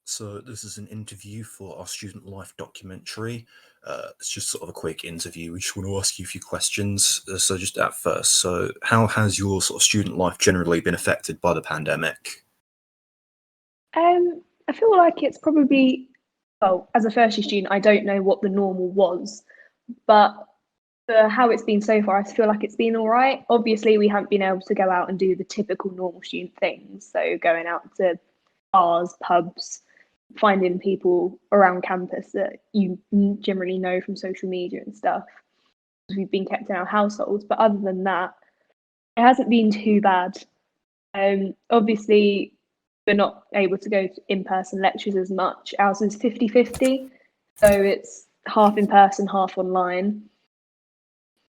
So this is an interview for our student life documentary. It's just sort of a quick interview. We just want to ask you a few questions. So just at first, so how has your sort of student life generally been affected by the pandemic? I feel like it's probably, well, as a first year student, I don't know what the normal was, but for how it's been so far, I feel like it's been all right. Obviously, we haven't been able to go out and do the typical normal student things. So going out to bars, pubs, finding people around campus that you generally know from social media and stuff. We've been kept in our households, but other than that, it hasn't been too bad. Obviously, we're not able to go to in-person lectures as much. Ours is 50-50, so it's half in person, half online.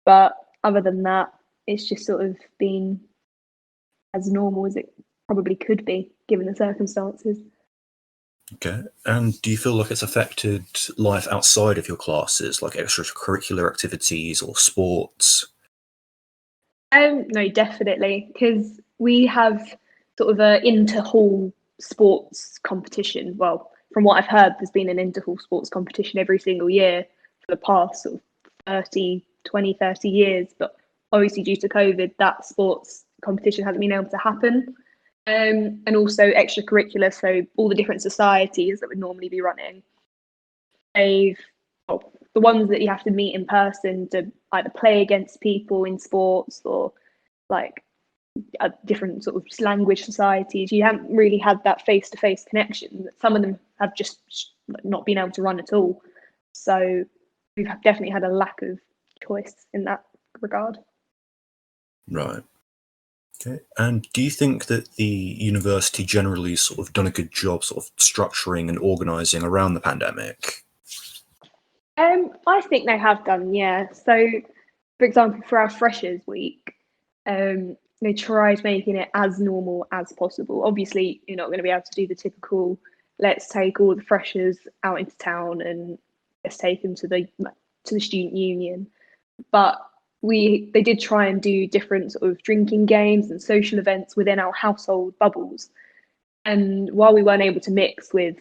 But other than that, it's just sort of been as normal as it probably could be, given the circumstances. Okay. And do you feel like it's affected life outside of your classes, like extracurricular activities or sports? No, definitely, because we have sort of a inter-hall sports competition. Well, from what I've heard, there's been an inter-hall sports competition every single year for the past sort of 30 years. But obviously, due to COVID, that sports competition hasn't been able to happen. And also extracurricular, so all the different societies that would normally be running, they've well, the ones that you have to meet in person to either play against people in sports or like different sort of language societies. You haven't really had that face-to-face connection. Some of them have just not been able to run at all. So we've definitely had a lack of choice in that regard. Right. Okay. And do you think that the university generally sort of done a good job sort of structuring and organizing around the pandemic? I think they have done, yeah. So, for example, for our Freshers Week, they tried making it as normal as possible. Obviously, you're not going to be able to do the typical, let's take all the freshers out into town and let's take them to the student union. But they did try and do different sort of drinking games and social events within our household bubbles. And while we weren't able to mix with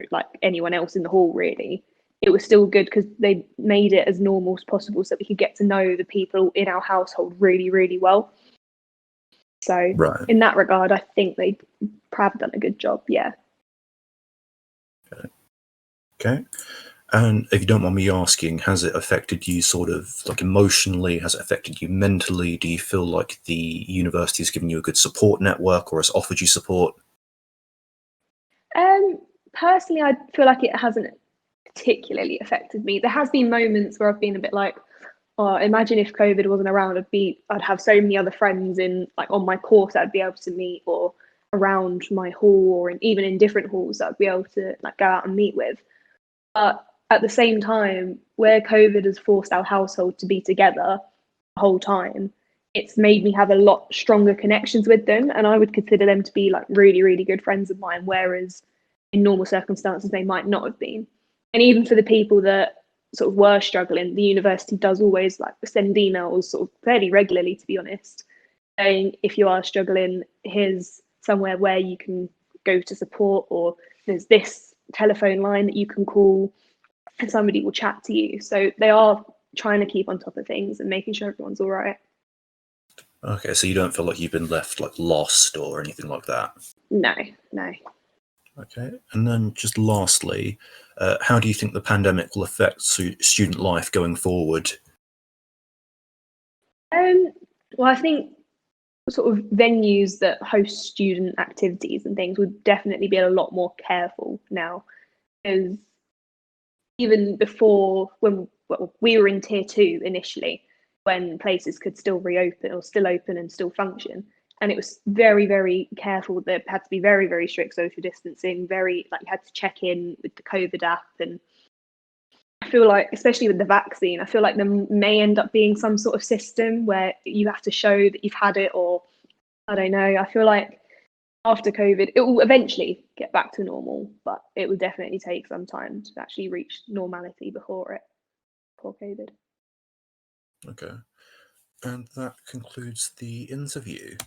like anyone else in the hall, really, it was still good because they made it as normal as possible so that we could get to know the people in our household really, really well. So Right. in that regard, I think they have done a good job. Yeah. Okay. And if you don't mind me asking, has it affected you sort of like emotionally? Has it affected you mentally? Do you feel like the university has given you a good support network or has offered you support? Um, Personally, I feel like it hasn't particularly affected me. There has been moments where I've been a bit like, oh, imagine if COVID wasn't around, I'd have so many other friends in like on my course I'd be able to meet or around my hall or even in different halls that I'd be able to like go out and meet with. But at the same time, where COVID has forced our household to be together the whole time, it's made me have a lot stronger connections with them. And I would consider them to be like really, really good friends of mine, whereas in normal circumstances, they might not have been. And even for the people that sort of were struggling, the university does always like send emails sort of fairly regularly, to be honest, saying if you are struggling, here's somewhere where you can go to support, or there's this telephone line that you can call and somebody will chat to you. So they are trying to keep on top of things and making sure everyone's all right. Okay, so you don't feel like you've been left like lost or anything like that. No, no. Okay, and then just lastly, how do you think the pandemic will affect student life going forward? Um, well, I think sort of venues that host student activities and things would definitely be a lot more careful now, because even before when we were in tier two initially, when places could still reopen or still open and still function, and it was very, very careful. There had to be very, very strict social distancing, very like you had to check in with the COVID app. And I feel like, especially with the vaccine, I feel like there may end up being some sort of system where you have to show that you've had it, or I don't know. I feel like after COVID, it will eventually get back to normal, but it will definitely take some time to actually reach normality before COVID. Okay, and that concludes the interview.